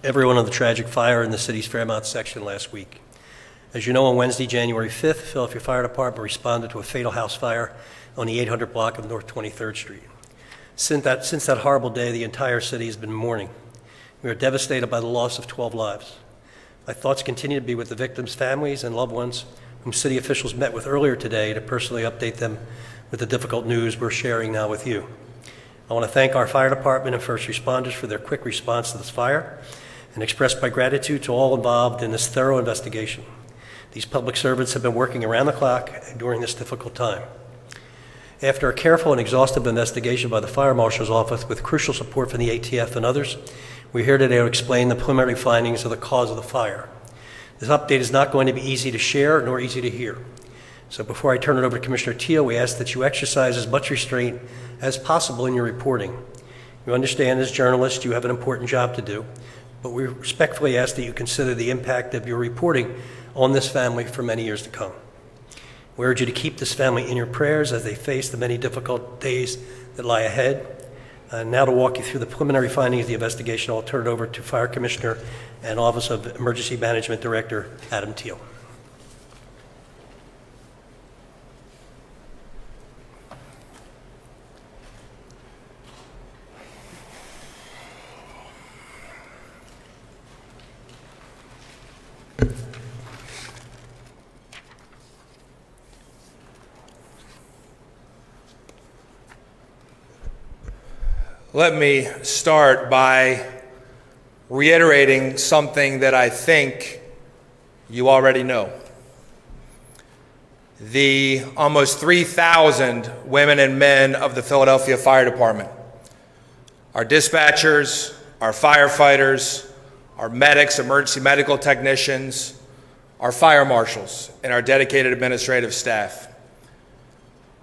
everyone on the tragic fire in the city's Fairmount section last week. As you know, on Wednesday, January 5th, Philadelphia Fire Department responded to a fatal house fire on the 800 block of North 23rd Street. Since that horrible day, the entire city has been mourning. We are devastated by the loss of 12 lives. My thoughts continue to be with the victims' families and loved ones whom city officials met with earlier today to personally update them with the difficult news we're sharing now with you. I want to thank our fire department and first responders for their quick response to this fire and express my gratitude to all involved in this thorough investigation. These public servants have been working around the clock during this difficult time. After a careful and exhaustive investigation by the Fire Marshal's Office with crucial support from the ATF and others, we're here today to explain the preliminary findings of the cause of the fire. This update is not going to be easy to share nor easy to hear. So before I turn it over to Commissioner Teal, we ask that you exercise as much restraint as possible in your reporting. You understand as journalists you have an important job to do, but we respectfully ask that you consider the impact of your reporting on this family for many years to come. We urge you to keep this family in your prayers as they face the many difficult days that lie ahead. Now to walk you through the preliminary findings of the investigation, I'll turn it over to Fire Commissioner and Office of Emergency Management Director, Adam Teal. Let me start by reiterating something that I think you already know. The almost 3,000 women and men of the Philadelphia Fire Department, our dispatchers, our firefighters, our medics, emergency medical technicians, our fire marshals, and our dedicated administrative staff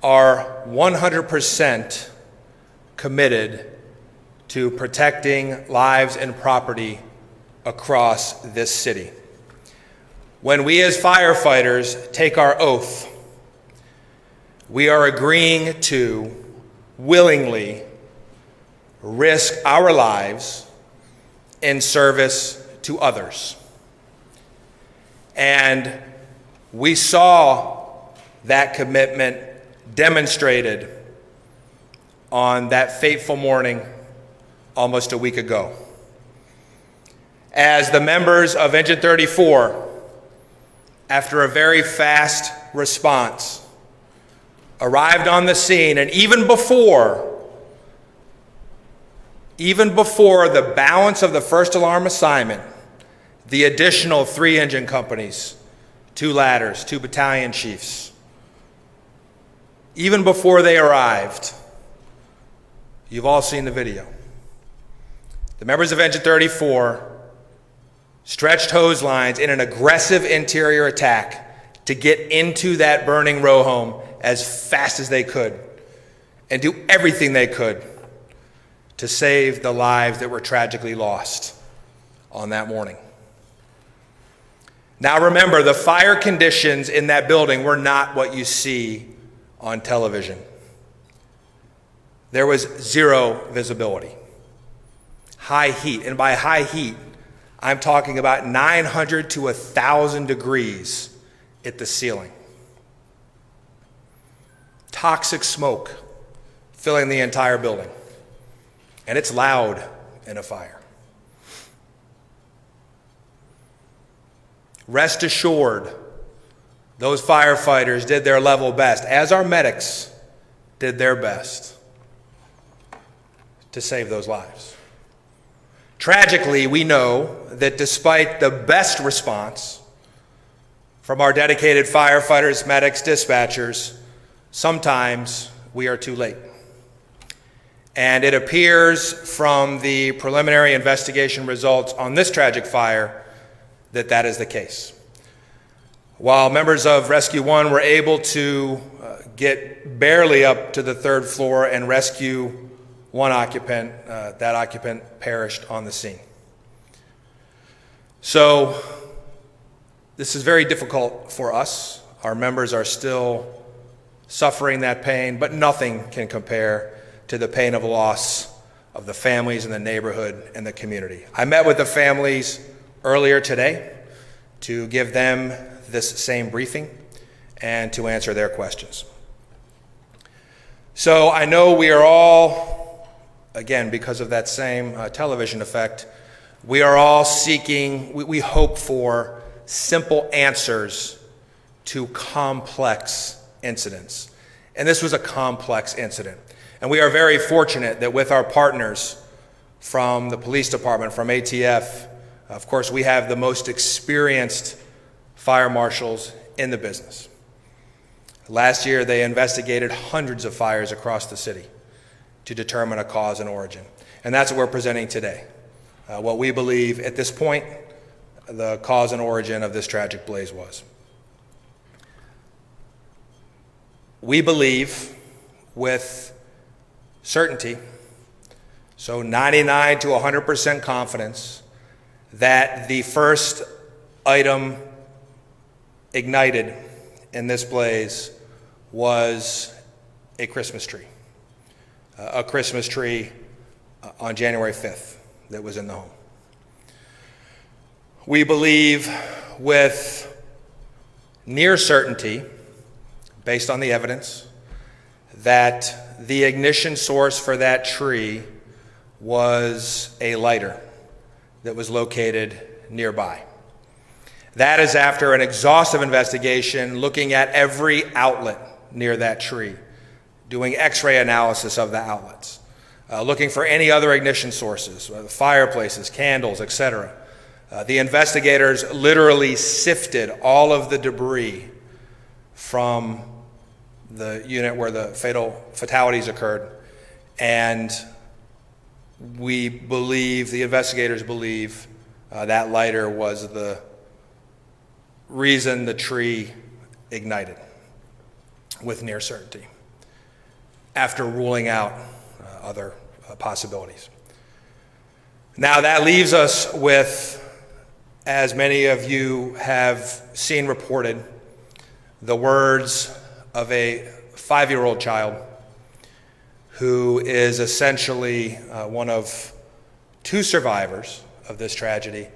are 100% committed to protecting lives and property across this city. When we as firefighters take our oath, we are agreeing to willingly risk our lives in service to others. And we saw that commitment demonstrated on that fateful morning almost a week ago. As the members of Engine 34, after a very fast response, arrived on the scene, and even before the balance of the first alarm assignment, the additional 3 engine companies, 2 ladders, 2 battalion chiefs, even before they arrived, you've all seen the video. The members of Engine 34 stretched hose lines in an aggressive interior attack to get into that burning row home as fast as they could and do everything they could to save the lives that were tragically lost on that morning. Now remember, the fire conditions in that building were not what you see on television. There was zero visibility. High heat, and by high heat, I'm talking about 900 to 1,000 degrees at the ceiling. Toxic smoke filling the entire building. And it's loud in a fire. Rest assured, those firefighters did their level best, as our medics did their best to save those lives. Tragically, we know that despite the best response from our dedicated firefighters, medics, dispatchers, sometimes we are too late. And it appears from the preliminary investigation results on this tragic fire that that is the case. While members of Rescue 1 were able to get barely up to the 3rd floor and rescue one occupant, that occupant perished on the scene. So this is very difficult for us. Our members are still suffering that pain, but nothing can compare to the pain of loss of the families in the neighborhood and the community. I met with the families earlier today to give them this same briefing and to answer their questions. So I know we are all, again, because of that same television effect, we are all seeking, we hope for simple answers to complex incidents. And this was a complex incident. And we are very fortunate that with our partners from the police department, from ATF, of course, we have the most experienced fire marshals in the business. Last year, they investigated hundreds of fires across the city to determine a cause and origin. And that's what we're presenting today. What we believe at this point the cause and origin of this tragic blaze was. We believe with certainty, so 99 to 100% confidence, that the first item ignited in this blaze was a Christmas tree on January 5th that was in the home. We believe with near certainty, based on the evidence, that the ignition source for that tree was a lighter that was located nearby. That is after an exhaustive investigation looking at every outlet near that tree, doing X-ray analysis of the outlets, looking for any other ignition sources, fireplaces, candles, etc. The investigators literally sifted all of the debris from the unit where the fatalities occurred, and we believe, the investigators believe, that lighter was the reason the tree ignited with near certainty, after ruling out other possibilities. Now that leaves us with, as many of you have seen reported, the words of a 5-year-old child who is essentially one of 2 survivors of this tragedy,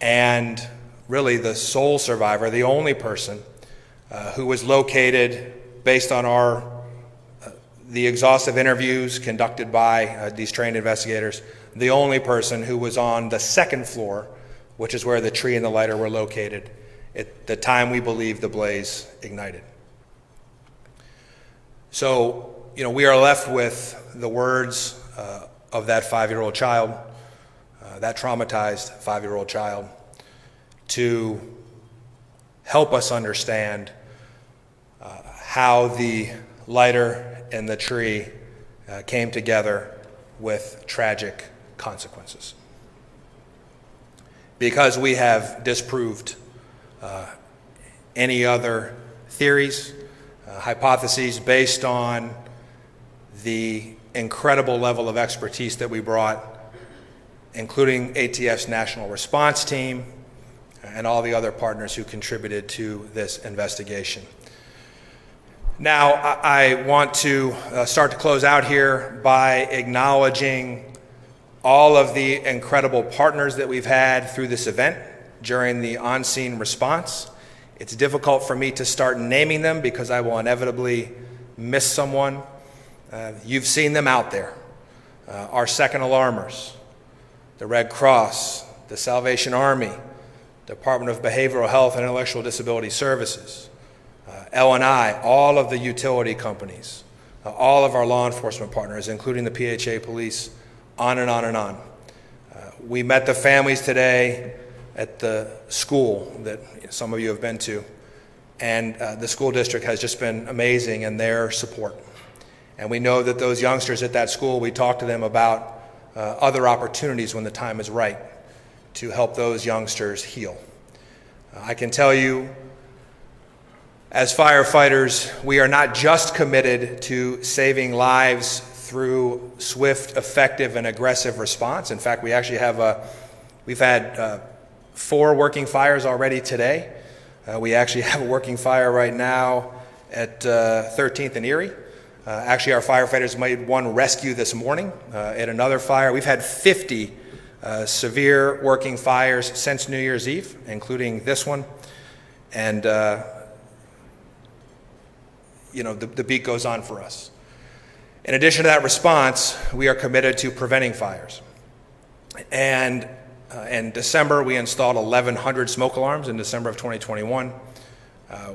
and really the sole survivor, the only person who was located, based on the exhaustive interviews conducted by these trained investigators, the only person who was on the 2nd floor, which is where the tree and the lighter were located at the time we believe the blaze ignited. So, we are left with the words of that 5-year-old child, that traumatized 5-year-old child, to help us understand how the lighter and the tree came together with tragic consequences. Because we have disproved any other theories, hypotheses based on the incredible level of expertise that we brought, including ATF's National Response Team and all the other partners who contributed to this investigation. Now, I want to start to close out here by acknowledging all of the incredible partners that we've had through this event during the on-scene response. It's difficult for me to start naming them because I will inevitably miss someone. You've seen them out there. Our second alarmers, the Red Cross, the Salvation Army, Department of Behavioral Health and Intellectual Disability Services, L&I, all of the utility companies, all of our law enforcement partners, including the PHA police, on and on and on. We met the families today at the school that some of you have been to, and the school district has just been amazing in their support. And we know that those youngsters at that school, we talked to them about other opportunities when the time is right to help those youngsters heal. I can tell you, as firefighters, we are not just committed to saving lives through swift, effective, and aggressive response. In fact, we actually we've had 4 working fires already today. We actually have a working fire right now at 13th and Erie. Actually, our firefighters made one rescue this morning at another fire. We've had 50 severe working fires since New Year's Eve, including this one. And, the beat goes on for us. In addition to that response, we are committed to preventing fires. And in December, we installed 1,100 smoke alarms in December of 2021.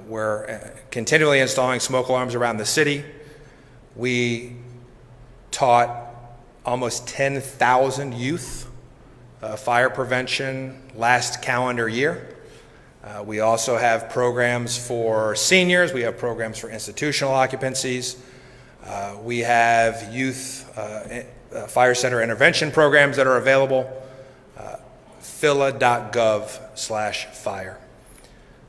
We're continually installing smoke alarms around the city. We taught almost 10,000 youth fire prevention last calendar year. We also have programs for seniors. We have programs for institutional occupancies. We have youth fire center intervention programs that are available. phila.gov/fire.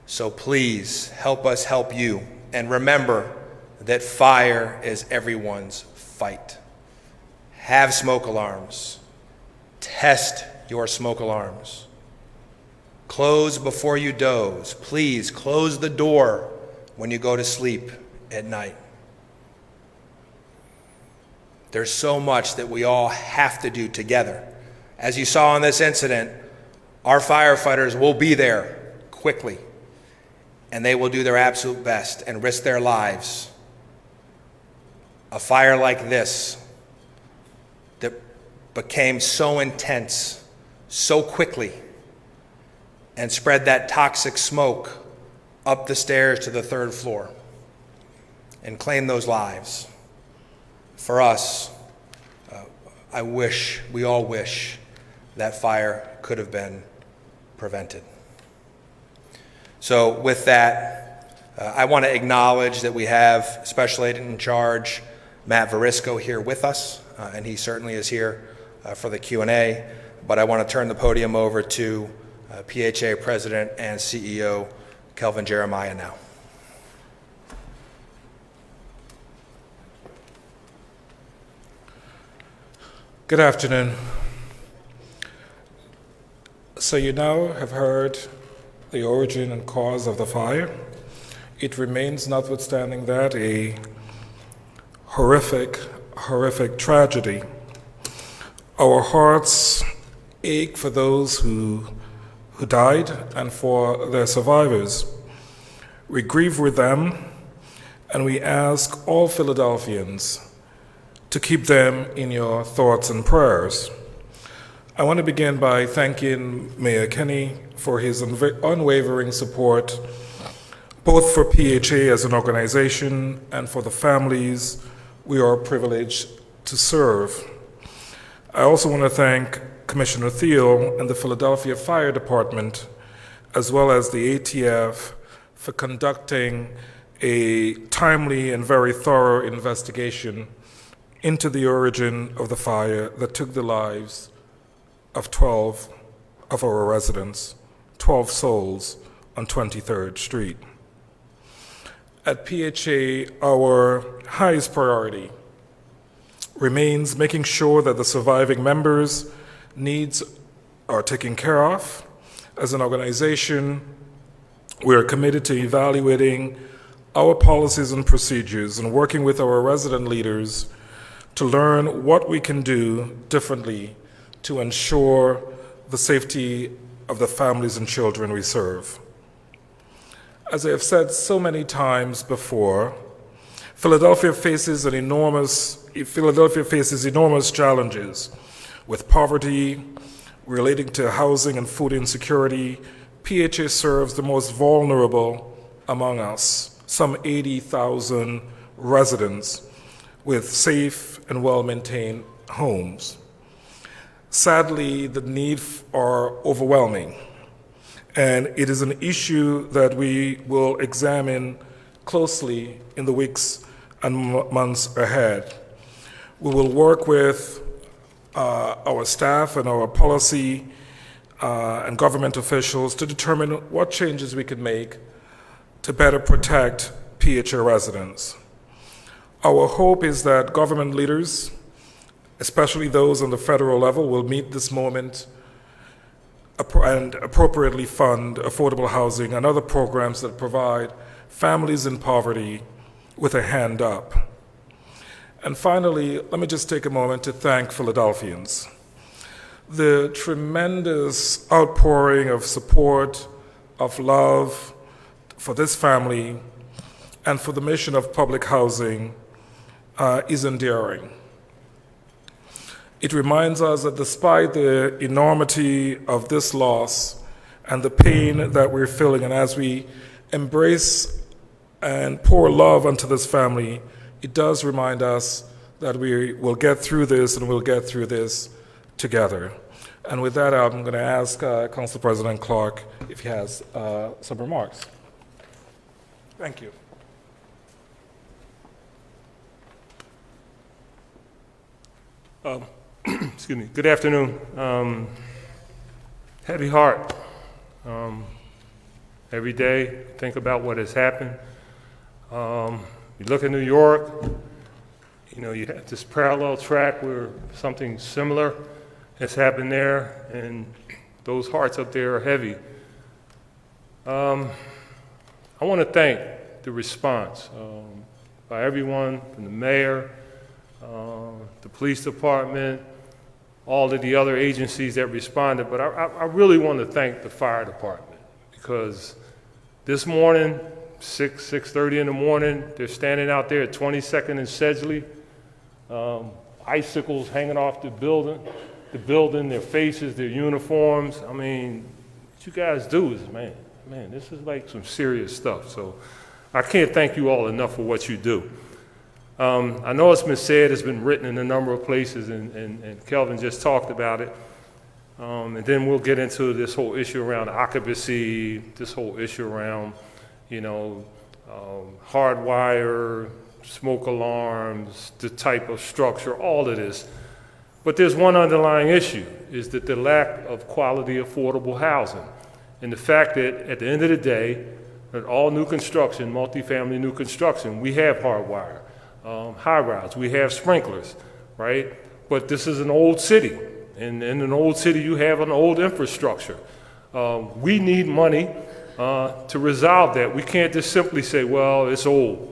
So please help us help you. And remember that fire is everyone's fight. Have smoke alarms. Test your smoke alarms. Close before you doze. Please close the door when you go to sleep at night. There's so much that we all have to do together. As you saw in this incident, our firefighters will be there quickly, and they will do their absolute best and risk their lives. A fire like this that became so intense so quickly and spread that toxic smoke up the stairs to the 3rd floor and claim those lives. For us, we all wish that fire could have been prevented. So with that, I want to acknowledge that we have Special Agent in Charge Matt Varisco here with us, and he certainly is here for the Q&A, but I want to turn the podium over to PHA President and CEO Kelvin Jeremiah now. Good afternoon. So you now have heard the origin and cause of the fire. It remains, notwithstanding that, a horrific tragedy. Our hearts ache for those who died and for their survivors. We grieve with them, and we ask all Philadelphians to keep them in your thoughts and prayers. I want to begin by thanking Mayor Kenney for his unwavering support, both for PHA as an organization and for the families we are privileged to serve. I also want to thank Commissioner Thiel and the Philadelphia Fire Department, as well as the ATF, for conducting a timely and very thorough investigation into the origin of the fire that took the lives of 12 of our residents, 12 souls on 23rd Street. At PHA, our highest priority remains making sure that the surviving members' needs are taken care of. As an organization, we are committed to evaluating our policies and procedures and working with our resident leaders to learn what we can do differently to ensure the safety of the families and children we serve. As I have said so many times before, Philadelphia faces enormous challenges with poverty relating to housing and food insecurity. PHA serves the most vulnerable among us, some 80,000 residents with safe and well-maintained homes. Sadly, the needs are overwhelming, and it is an issue that we will examine closely in the weeks and months ahead. We will work with our staff and our policy and government officials to determine what changes we can make to better protect PHA residents. Our hope is that government leaders, especially those on the federal level, will meet this moment and appropriately fund affordable housing and other programs that provide families in poverty with a hand up. And finally, let me just take a moment to thank Philadelphians. The tremendous outpouring of support, of love for this family and for the mission of public housing is endearing. It reminds us that despite the enormity of this loss and the pain that we're feeling, and as we embrace and pour love onto this family, it does remind us that we will get through this, and we'll get through this together. And with that, I'm going to ask Council President Clark if he has some remarks. Thank you. Excuse me. Good afternoon. Heavy heart. Every day, think about what has happened. You look at New York, you know, you have this parallel track where something similar has happened there, and those hearts up there are heavy. I want to thank the response by everyone, from the mayor, the police department, all of the other agencies that responded, but I really want to thank the fire department, because this morning, 6:30 in the morning, they're standing out there at 22nd and Sedgley, icicles hanging off the building, their faces, their uniforms. I mean, what you guys do is, man, this is like some serious stuff. So I can't thank you all enough for what you do. I know it's been said, it's been written in a number of places, and Kelvin just talked about it. And then we'll get into this whole issue around occupancy, this whole issue around, you know, hardwire, smoke alarms, the type of structure, all of this. But there's one underlying issue, is that the lack of quality, affordable housing. And the fact that at the end of the day, that all new construction, multifamily new construction, we have hardwire, high-rise, we have sprinklers, right? But this is an old city. And in an old city, you have an old infrastructure. We need money to resolve that. We can't just simply say, well, it's old.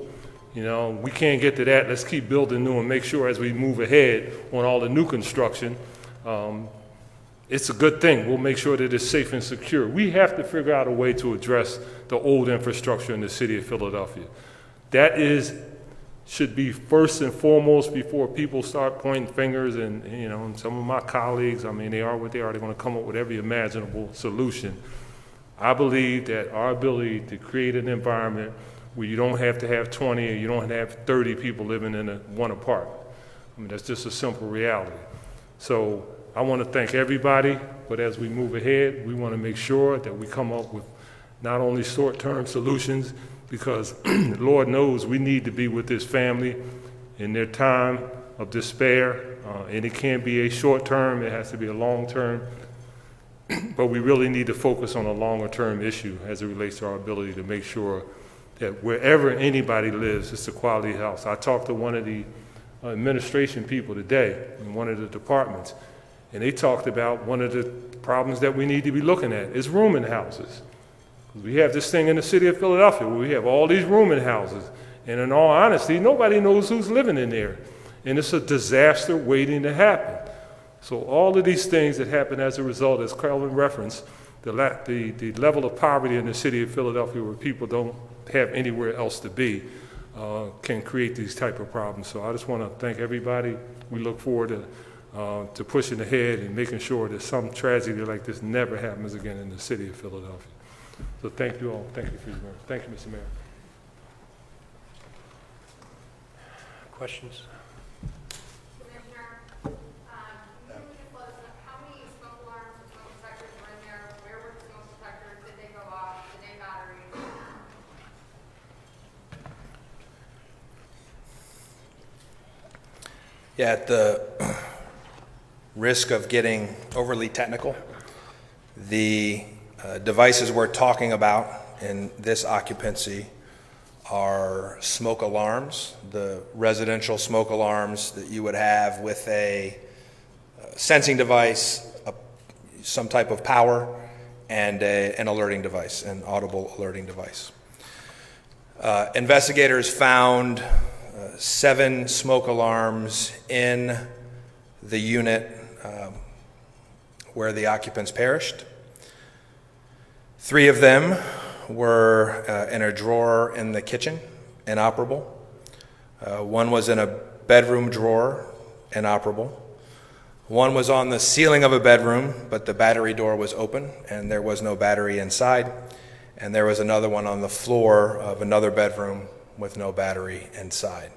You know, we can't get to that. Let's keep building new and make sure as we move ahead on all the new construction, it's a good thing. We'll make sure that it's safe and secure. We have to figure out a way to address the old infrastructure in the city of Philadelphia. That should be first and foremost before people start pointing fingers. And you know, and some of my colleagues, I mean, they are what they are. They're going to come up with every imaginable solution. I believe that our ability to create an environment where you don't have to have 20 or you don't have to have 30 people living in one apartment. I mean, that's just a simple reality. So I want to thank everybody, but as we move ahead, we want to make sure that we come up with not only short-term solutions, because Lord knows we need to be with this family in their time of despair, and it can't be a short-term, it has to be a long-term, but we really need to focus on a longer-term issue as it relates to our ability to make sure that wherever anybody lives, it's a quality house. I talked to one of the administration people today in one of the departments, and they talked about one of the problems that we need to be looking at is rooming houses. We have this thing in the city of Philadelphia where we have all these rooming houses, and in all honesty, nobody knows who's living in there, and it's a disaster waiting to happen. So all of these things that happen as a result, as Carolyn referenced, the level of poverty in the city of Philadelphia where people don't have anywhere else to be can create these type of problems. So I just want to thank everybody. We look forward to pushing ahead and making sure that some tragedy like this never happens again in the city of Philadelphia. So thank you all. Thank you for your mayor. Thank you, Mr. Mayor. Questions? Commissioner, can you just let us know how many smoke alarms and smoke detectors were in there? Where were the smoke detectors? Did they go off? Did they batteries? Yeah, at the risk of getting overly technical, the devices we're talking about in this occupancy are smoke alarms, the residential smoke alarms that you would have with a sensing device, some type of power, and an alerting device, an audible alerting device. Investigators found 7 smoke alarms in the unit where the occupants perished. 3 of them were in a drawer in the kitchen, inoperable. 1 was in a bedroom drawer, inoperable. 1 was on the ceiling of a bedroom, but the battery door was open and there was no battery inside. And there was another one on the floor of another bedroom with no battery inside.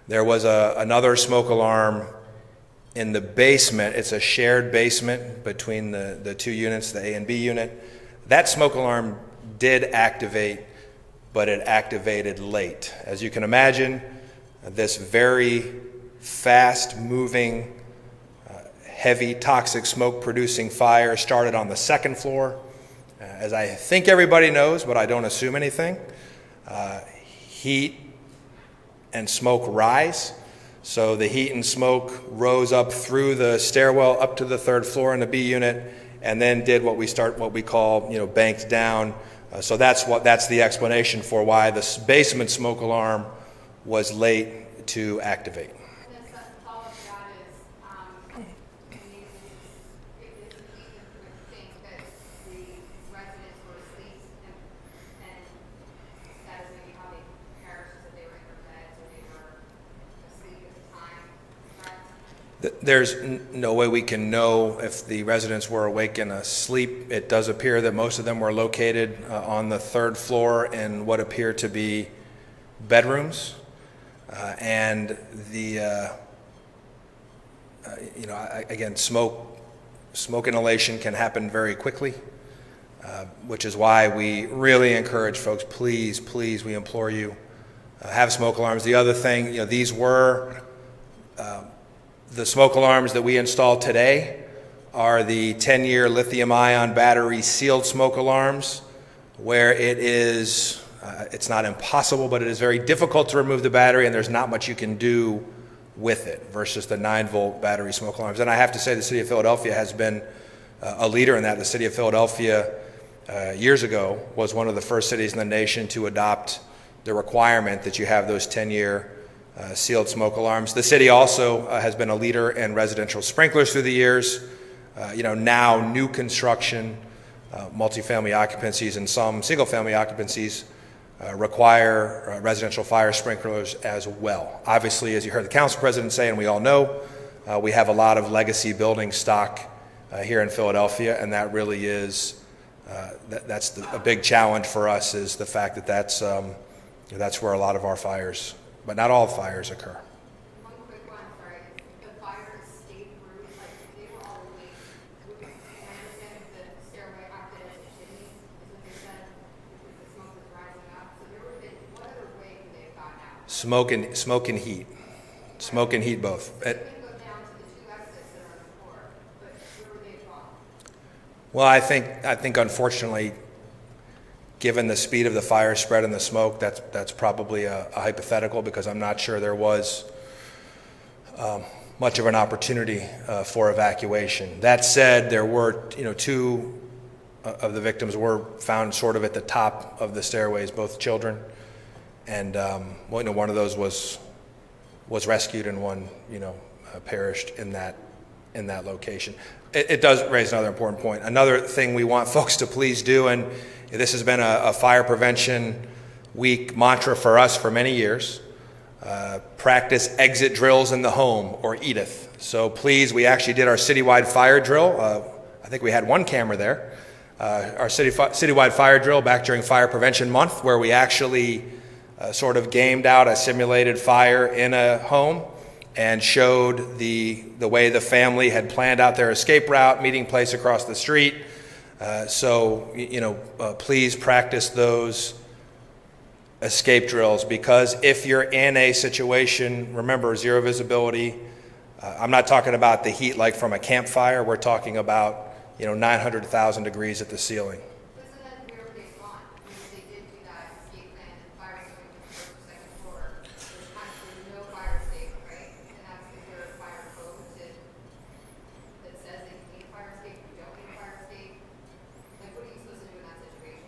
There was another smoke alarm in the basement. It's a shared basement between the 2 units, the A and B unit. That smoke alarm did activate, but it activated late. As you can imagine, this very fast-moving, heavy, toxic smoke-producing fire started on the 2nd floor. As I think everybody knows, but I don't assume anything, heat and smoke rise. So the heat and smoke rose up through the stairwell up to the 3rd floor in the B unit, and then did what we call, banked down. So that's the explanation for why the basement smoke alarm was late to activate. And then the follow-up to that is, it is easy to think that the residents were asleep and that is maybe how they perished, that they were in their beds or they were asleep at the time, correct? There's no way we can know if the residents were awake and asleep. It does appear that most of them were located on the 3rd floor in what appear to be bedrooms. And the, again, smoke inhalation can happen very quickly, which is why we really encourage folks, please, we implore you, have smoke alarms. The other thing, these were the smoke alarms that we installed today are the 10-year lithium-ion battery sealed smoke alarms, where it is, it's not impossible, but it is very difficult to remove the battery and there's not much you can do with it versus the 9-volt battery smoke alarms. And I have to say the city of Philadelphia has been a leader in that. The city of Philadelphia years ago was one of the first cities in the nation to adopt the requirement that you have those 10-year sealed smoke alarms. The city also has been a leader in residential sprinklers through the years. Now new construction, multifamily occupancies and some single-family occupancies require residential fire sprinklers as well. Obviously, as you heard the council president say, and we all know, we have a lot of legacy building stock here in Philadelphia, and that really is that's a big challenge for us, is the fact that that's where a lot of our fires, but not all fires, occur. One quick one, sorry. The fire escape route, like they were all awake. I understand the stairway acted as a chimney, is what they said, because the smoke was rising up. So what other way could they have gotten out? Smoke and heat. Smoke and heat both. They couldn't go down to the 2 exits that are on the floor, but where would they have gone? Well, I think unfortunately, given the speed of the fire spread and the smoke, that's probably a hypothetical, because I'm not sure there was much of an opportunity for evacuation. That said, there were 2 of the victims were found sort of at the top of the stairways, both children, and one of those was rescued and one perished in that location. It does raise another important point. Another thing we want folks to please do, and this has been a fire prevention week mantra for us for many years, practice exit drills in the home, or EDITH. So please, we actually did our citywide fire drill. I think we had 1 camera there. Our citywide fire drill back during Fire Prevention Month, where we actually sort of gamed out a simulated fire in a home and showed the way the family had planned out their escape route, meeting place across the street. Please practice those escape drills, because if you're in a situation, remember, 0 visibility. I'm not talking about the heat like from a campfire. We're talking about 900,000 degrees at the ceiling. Isn't that where they gone? Because they did do that escape plan and fire escape from the 1st or 2nd floor. There's no fire escape, right? And that's because there are fire codes that says that you need a fire escape, you don't need a fire escape. Like, what are you supposed to do in that situation?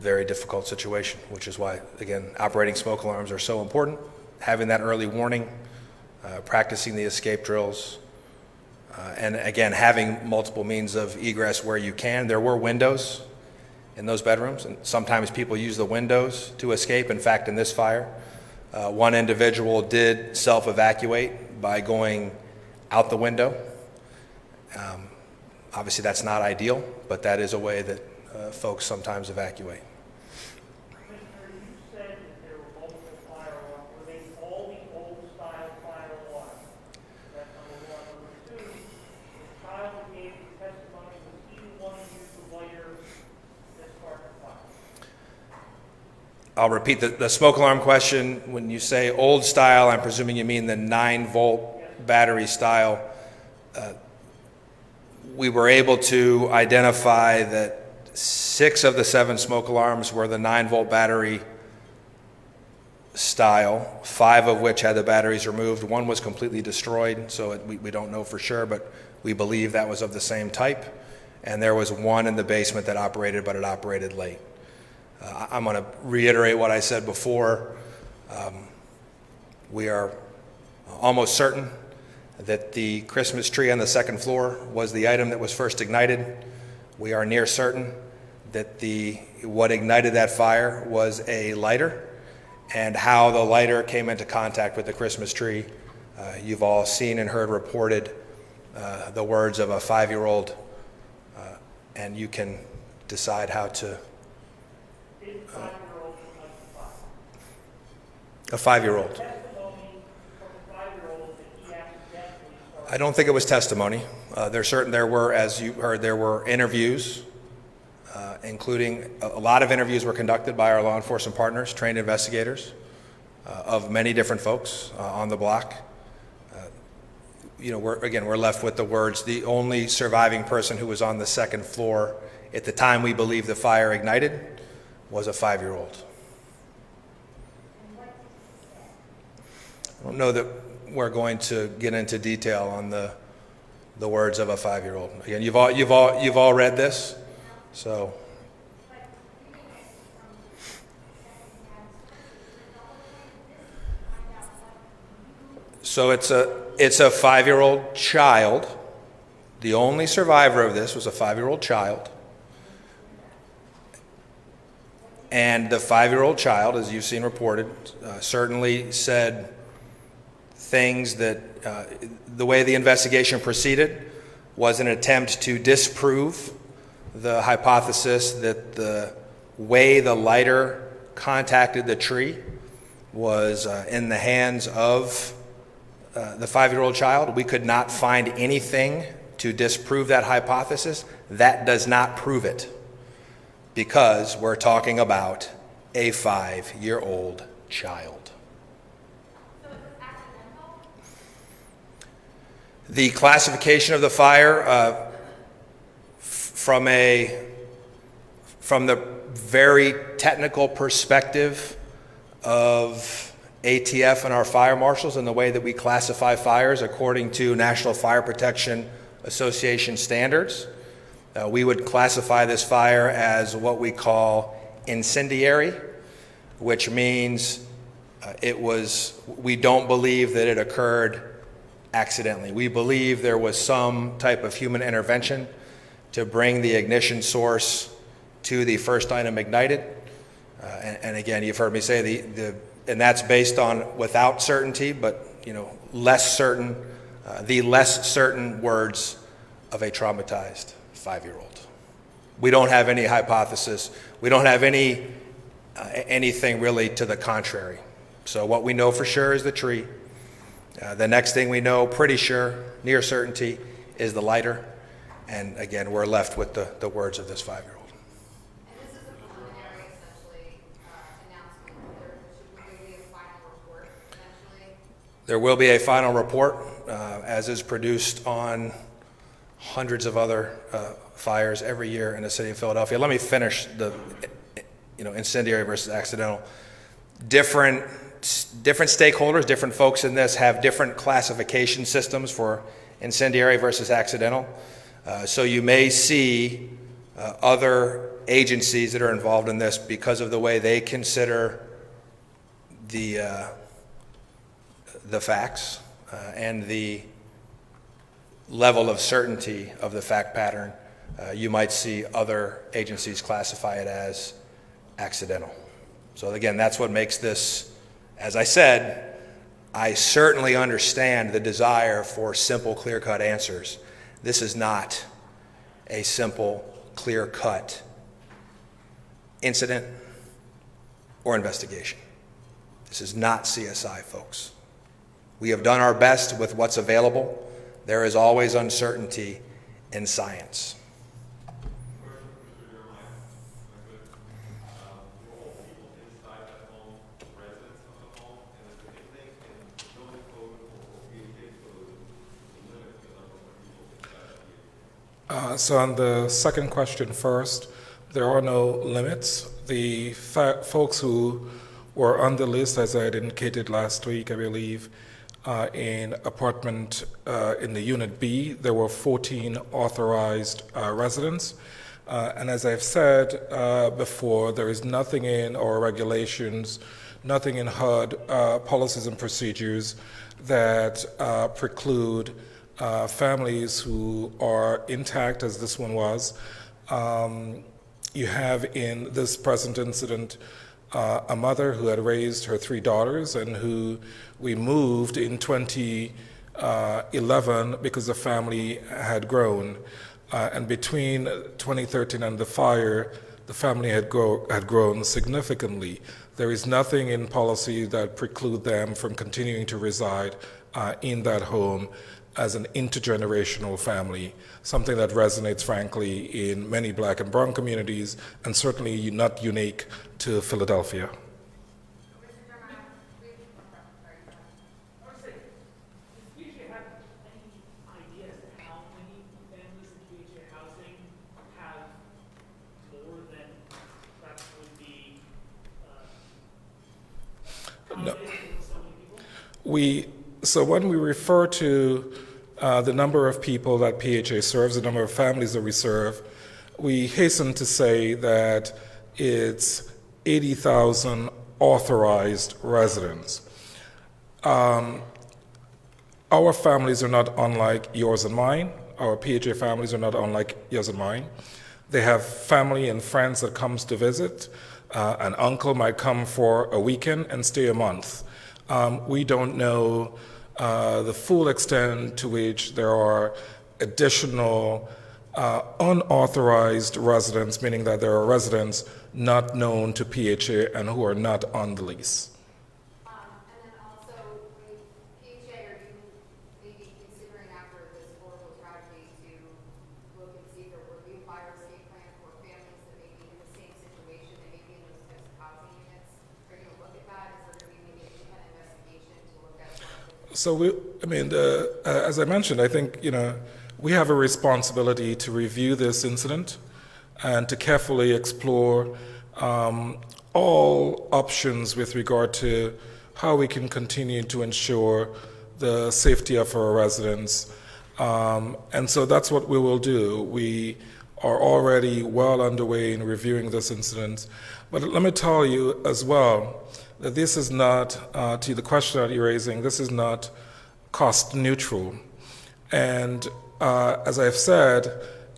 very difficult situation, which is why, again, operating smoke alarms are so important. Having that early warning, practicing the escape drills, and again, having multiple means of egress where you can. There were windows in those bedrooms, and sometimes people use the windows to escape. In fact, in this fire, one individual did self-evacuate by going out the window. Obviously, that's not ideal, but that is a way that folks sometimes evacuate. Commissioner, you said that there were multiple fire alarms. Were they all the old-style fire alarms? That's number one. Number two, the child who gave the testimony, was he the one who used the lighter that sparked the fire? I'll repeat the smoke alarm question. When you say old style, I'm presuming you mean the 9-volt battery style. We were able to identify that 6 of the 7 smoke alarms were the 9-volt battery style, 5 of which had the batteries removed. 1 was completely destroyed, so we don't know for sure, but we believe that was of the same type. And there was 1 in the basement that operated, but it operated late. I'm going to reiterate what I said before. We are almost certain that the Christmas tree on the 2nd floor was the item that was first ignited. We are near certain that what ignited that fire was a lighter, and how the lighter came into contact with the Christmas tree. You've all seen and heard reported the words of a 5-year-old, and you can decide how to. Did the 5-year-old ignite the fire? A 5-year-old. Testimony from the 5-year-old that he accidentally started. I don't think it was testimony. There were, as you heard, there were interviews, including a lot of interviews were conducted by our law enforcement partners, trained investigators, of many different folks on the block. We're left with the words, the only surviving person who was on the 2nd floor at the time we believe the fire ignited was a 5-year-old. I don't know that we're going to get into detail on the words of a 5-year-old. Again, you've all read this, so. So it's a 5-year-old child. The only survivor of this was a 5-year-old child. And the 5-year-old child, as you've seen reported, certainly said things that the way the investigation proceeded was an attempt to disprove the hypothesis that the way the lighter contacted the tree was in the hands of the 5-year-old child. We could not find anything to disprove that hypothesis. That does not prove it, because we're talking about a 5-year-old child. So is this accidental? The classification of the fire from the very technical perspective of ATF and our fire marshals, and the way that we classify fires according to National Fire Protection Association standards, we would classify this fire as what we call incendiary, which means we don't believe that it occurred accidentally. We believe there was some type of human intervention to bring the ignition source to the first item ignited. And again, you've heard me say and that's based on without certainty, but less certain, the less certain words of a traumatized 5-year-old. We don't have any hypothesis. We don't have anything really to the contrary. So what we know for sure is the tree. The next thing we know, pretty sure, near certainty, is the lighter. And again, we're left with the words of this 5-year-old. And this is a preliminary, essentially, announcement. There should be a final report eventually. There will be a final report, as is produced on hundreds of other fires every year in the city of Philadelphia. Let me finish the incendiary versus accidental. Different stakeholders, different folks in this have different classification systems for incendiary versus accidental. So you may see other agencies that are involved in this, because of the way they consider the facts and the level of certainty of the fact pattern, you might see other agencies classify it as accidental. So again, that's what makes this, as I said, I certainly understand the desire for simple, clear-cut answers. This is not a simple, clear-cut incident or investigation. This is not CSI, folks. We have done our best with what's available. There is always uncertainty in science. So on the second question first, there are no limits. The folks who were on the list, as I had indicated last week, I believe, in apartment in the Unit B, there were 14 authorized residents. And as I've said before, there is nothing in our regulations, nothing in HUD policies and procedures that preclude families who are intact, as this one was. You have in this present incident a mother who had raised her 3 daughters and who we moved in 2011 because the family had grown. And between 2013 and the fire, the family had grown significantly. There is nothing in policy that preclude them from continuing to reside in that home as an intergenerational family, something that resonates, frankly, in many Black and brown communities, and certainly not unique to Philadelphia. No. So when we refer to the number of people that PHA serves, the number of families that we serve, we hasten to say that it's 80,000 authorized residents. Our families are not unlike yours and mine. Our PHA families are not unlike yours and mine. They have family and friends that comes to visit. An uncle might come for a weekend and stay a month. We don't know the full extent to which there are additional unauthorized residents, meaning that there are residents not known to PHA and who are not on the lease. And then also, PHA, are you maybe considering after this horrible tragedy to look and see if there would be a fire escape plan for families that may be in the same situation that may be in those types of housing units? Are you going to look at that? Is there going to be maybe any kind of investigation to look at? So as I mentioned, I think, we have a responsibility to review this incident and to carefully explore all options with regard to how we can continue to ensure the safety of our residents. And so that's what we will do. We are already well underway in reviewing this incident. But let me tell you as well that this is not, to the question that you're raising, this is not cost neutral. And as I've said,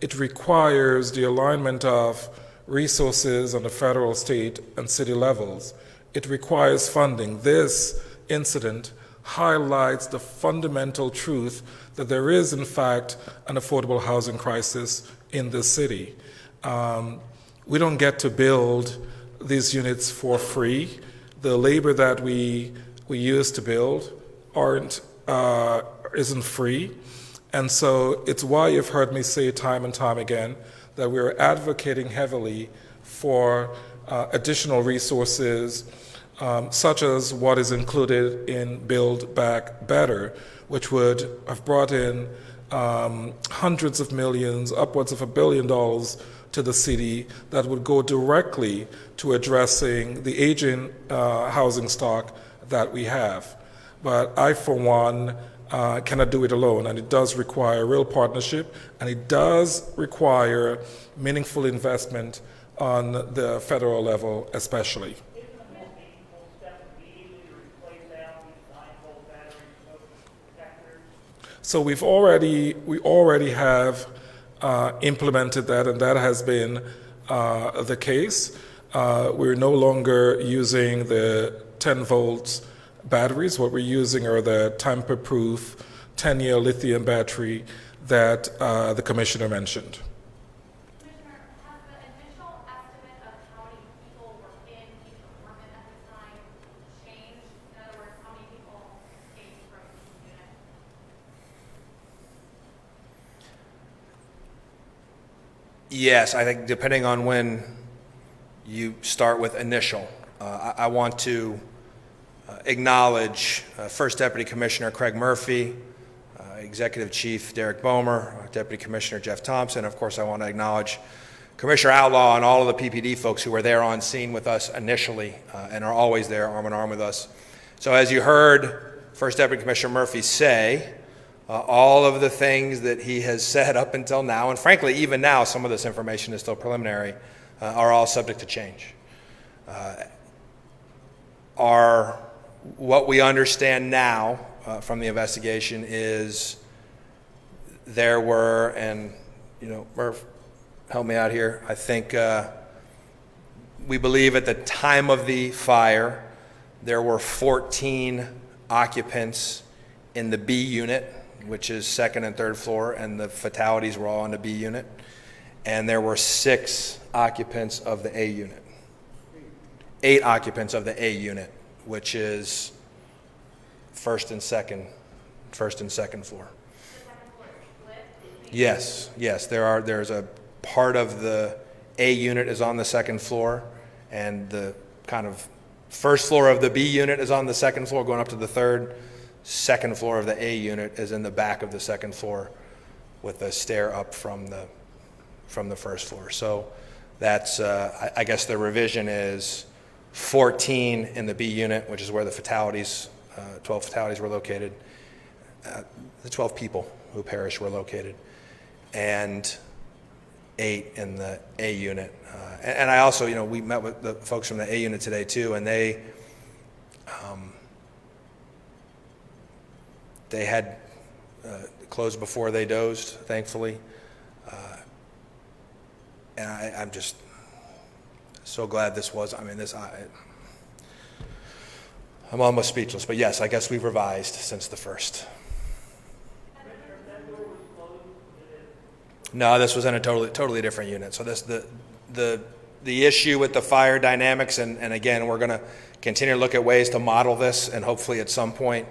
it requires the alignment of resources on the federal, state, and city levels. It requires funding. This incident highlights the fundamental truth that there is, in fact, an affordable housing crisis in this city. We don't get to build these units for free. The labor that we use to build isn't free. And so it's why you've heard me say time and time again that we're advocating heavily for additional resources, such as what is included in Build Back Better, which would have brought in hundreds of millions, upwards of $1 billion to the city that would go directly to addressing the aging housing stock that we have. But I, for one, cannot do it alone, and it does require real partnership, and it does require meaningful investment on the federal level especially. Isn't a more meaningful step immediately to replace out these 9-volt battery smoke detectors? So we already have implemented that, and that has been the case. We're no longer using the 10 volts batteries. What we're using are the tamper-proof 10-year lithium battery that the commissioner mentioned. Commissioner, has the initial estimate of how many people were in each apartment at the time changed? In other words, how many people escaped from each unit? Yes, I think depending on when you start with initial, I want to acknowledge First Deputy Commissioner Craig Murphy, Executive Chief Derek Bomer, Deputy Commissioner Jeff Thompson. Of course, I want to acknowledge Commissioner Outlaw and all of the PPD folks who were there on scene with us initially and are always there arm in arm with us. So as you heard First Deputy Commissioner Murphy say, all of the things that he has said up until now, and frankly, even now, some of this information is still preliminary, are all subject to change. What we understand now from the investigation is there were, and Murph, help me out here, I think we believe at the time of the fire, there were 14 occupants in the B unit, which is second and third floor, and the fatalities were all in the B unit. And there were 6 occupants of the A unit. 8 occupants of the A unit, which is first and second floor. The second floor split? Yes, there's a part of the A unit is on the second floor, and the kind of first floor of the B unit is on the second floor going up to the third. Second floor of the A unit is in the back of the second floor with a stair up from the first floor. So that's, I guess the revision is 14 in the B unit, which is where the fatalities, 12 fatalities were located. The 12 people who perished were located, and 8 in the A unit. And I also, we met with the folks from the A unit today too, and they had closed before they dozed, thankfully. And I'm just so glad this was, I'm almost speechless, but yes, I guess we've revised since the first. No, this was in a totally different unit. So this the issue with the fire dynamics, and again, we're going to continue to look at ways to model this, and hopefully at some point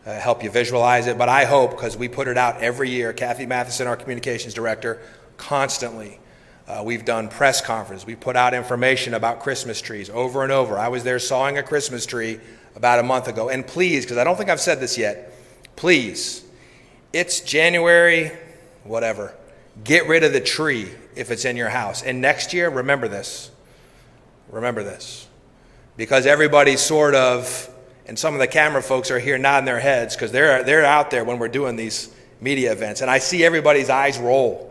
help you visualize it. But I hope, because we put it out every year, Kathy Matheson, our communications director, constantly. We've done press conferences. We put out information about Christmas trees over and over. I was there sawing a Christmas tree about a month ago. And please, because I don't think I've said this yet, please, it's January, whatever. Get rid of the tree if it's in your house. And next year, remember this. Remember this. Because everybody's sort of, and some of the camera folks are here nodding their heads because they're out there when we're doing these media events. And I see everybody's eyes roll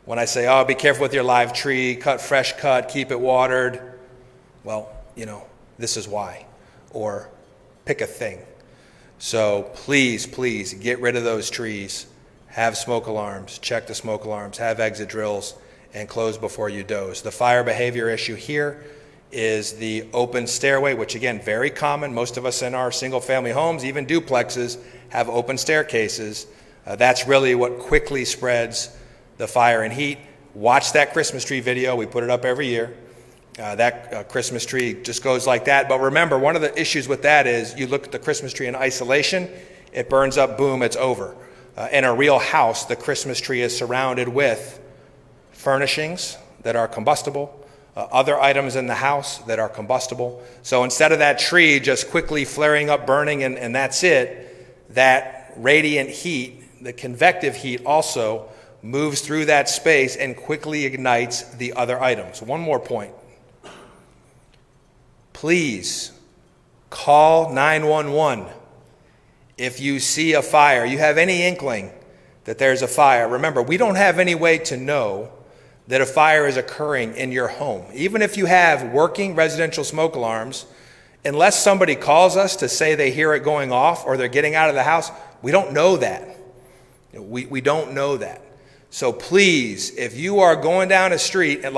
when I say, oh, be careful with your live tree, fresh cut, keep it watered. Well, this is why. Or pick a thing. So please, please get rid of those trees. Have smoke alarms, check the smoke alarms, have exit drills, and close before you doze. The fire behavior issue here is the open stairway, which again, very common. Most of us in our single family homes, even duplexes, have open staircases. That's really what quickly spreads the fire and heat. Watch that Christmas tree video. We put it up every year. That Christmas tree just goes like that. But remember, one of the issues with that is you look at the Christmas tree in isolation, it burns up, boom, it's over. In a real house, the Christmas tree is surrounded with furnishings that are combustible, other items in the house that are combustible. So instead of that tree just quickly flaring up, burning, and that's it, that radiant heat, the convective heat also moves through that space and quickly ignites the other items. One more point. Please call 911 if you see a fire, you have any inkling that there's a fire, remember, we don't have any way to know that a fire is occurring in your home. Even if you have working residential smoke alarms, unless somebody calls us to say they hear it going off or they're getting out of the house, we don't know that. We don't know that. So please, if you are going down a street and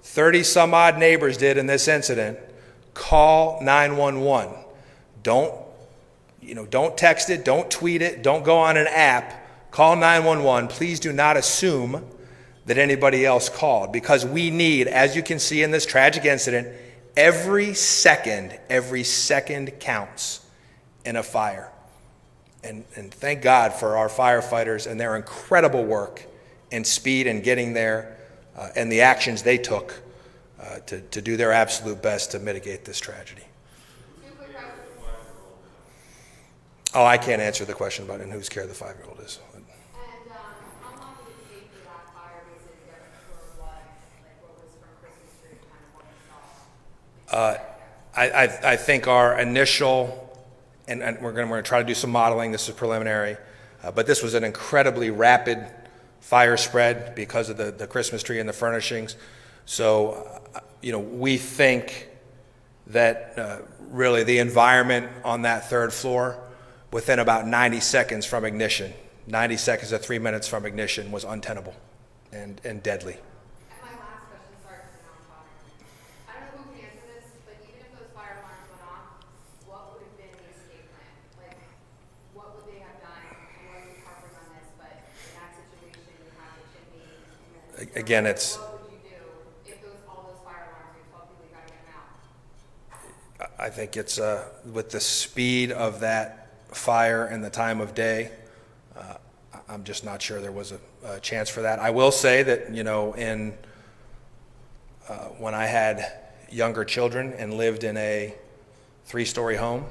30 some odd neighbors did in this incident, call 911. Don't text it, don't tweet it, don't go on an app. Call 911. Please do not assume that anybody else called, because we need, as you can see in this tragic incident, every second counts in a fire. And thank God for our firefighters and their incredible work and speed in getting there and the actions they took to do their absolute best to mitigate this tragedy. Oh, I can't answer the question about in whose care the 5-year-old is. And how long did it take for that fire visit to get for what was from Christmas Street kind of what you saw? I think our initial, and we're going to try to do some modeling, this is preliminary, but this was an incredibly rapid fire spread because of the Christmas tree and the furnishings. So, we think that really the environment on that third floor, within about 90 seconds from ignition, 90 seconds to 3 minutes from ignition, was untenable and deadly. And my last question, sorry for the non-talking. I don't know who can answer this, but even if those fire alarms went off, what would have been the escape plan? What would they have done? I know you're harping on this, but in that situation, you have the chimney. Again, it's, What would you do if all those fire alarms, you told people you got to get them out? I think it's with the speed of that fire and the time of day, I'm just not sure there was a chance for that. I will say that, when I had younger children and lived in a 3-story home,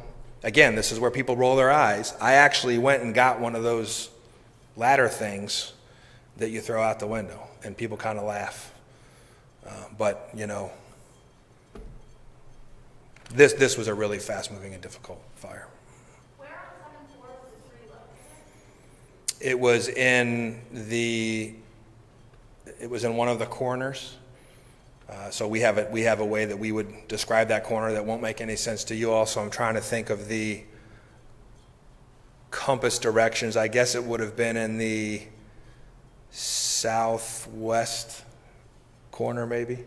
again, this is where people roll their eyes. I actually went and got one of those ladder things that you throw out the window, and people kind of laugh. But this was a really fast-moving and difficult fire. Where on the second floor was the tree located? It was in one of the corners. So we have a way that we would describe that corner that won't make any sense to you all. So I'm trying to think of the compass directions. I guess it would have been in the southwest corner, maybe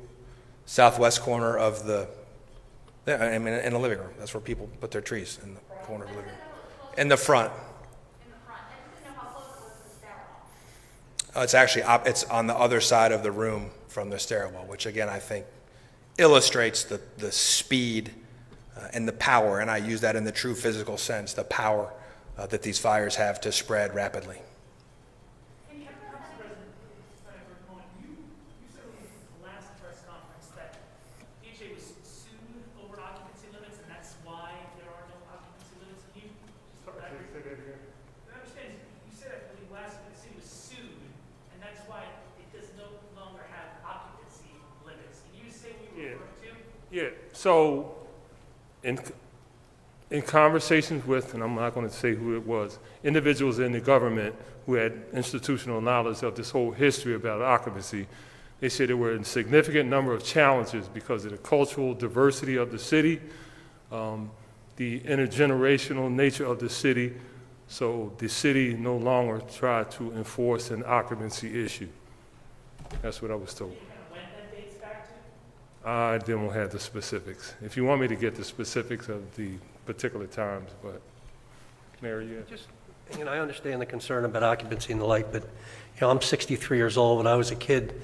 southwest corner of in the living room. That's where people put their trees, in the corner of the living room. In the front. In the front. I just didn't know how close it was to the stairwell. It's actually it's on the other side of the room from the stairwell, which again I think illustrates the speed and the power, and I use that in the true physical sense, the power that these fires have to spread rapidly. You said in the last press conference that DJ was sued over occupancy limits, and that's why there are no occupancy limits. Can you just put that? Say that again. I understand. You said, I believe, last week the city was sued, and that's why it does no longer have occupancy limits. Can you say what you referred to? Yeah, so in conversations with, and I'm not going to say who it was, individuals in the government who had institutional knowledge of this whole history about occupancy, they said there were a significant number of challenges because of the cultural diversity of the city, the intergenerational nature of the city, so the city no longer tried to enforce an occupancy issue. That's what I was told. When that dates back to? I don't have the specifics. If you want me to get the specifics of the particular times, but Mary, yeah. Just, I understand the concern about occupancy and the like, but, I'm 63 years old. When I was a kid,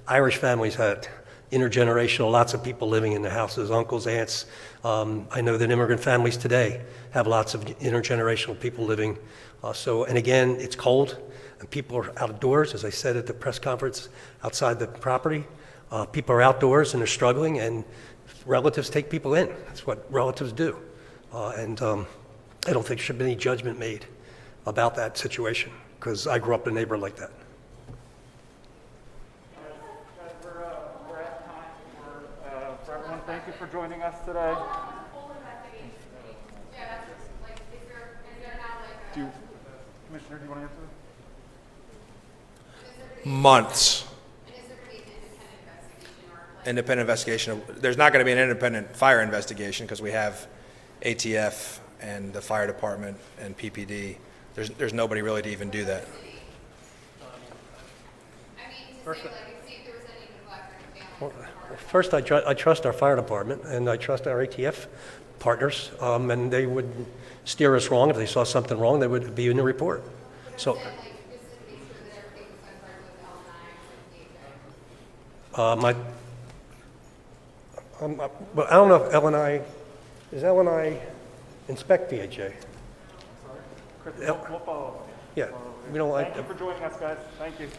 Irish families had intergenerational, lots of people living in the houses, uncles, aunts. I know that immigrant families today have lots of intergenerational people living. And again, it's cold, and people are outdoors, as I said at the press conference, outside the property. People are outdoors and they're struggling, and relatives take people in. That's what relatives do. I don't think there should be any judgment made about that situation, because I grew up a neighbor like that. Guys, we're at time for everyone. Thank you for joining us today. How long is the whole investigation take? Yeah, that's is there any other Commissioner, do you want to answer? Months. And is there going to be an independent investigation or like? Independent investigation. There's not going to be an independent fire investigation because we have ATF and the fire department and PPD. There's nobody really to even do that. I mean, to say like, see if there was any neglect or damage. Well, first, I trust our fire department, and I trust our ATF partners, and they would steer us wrong. If they saw something wrong, they would be in the report. So, Like, just to make sure that everything was done correctly with L&I and DHA. but I don't know if L&I, does L&I inspect VHA? Chris, Yep. we'll follow up. Yeah, we don't like Thank you for joining us, guys. Thank you.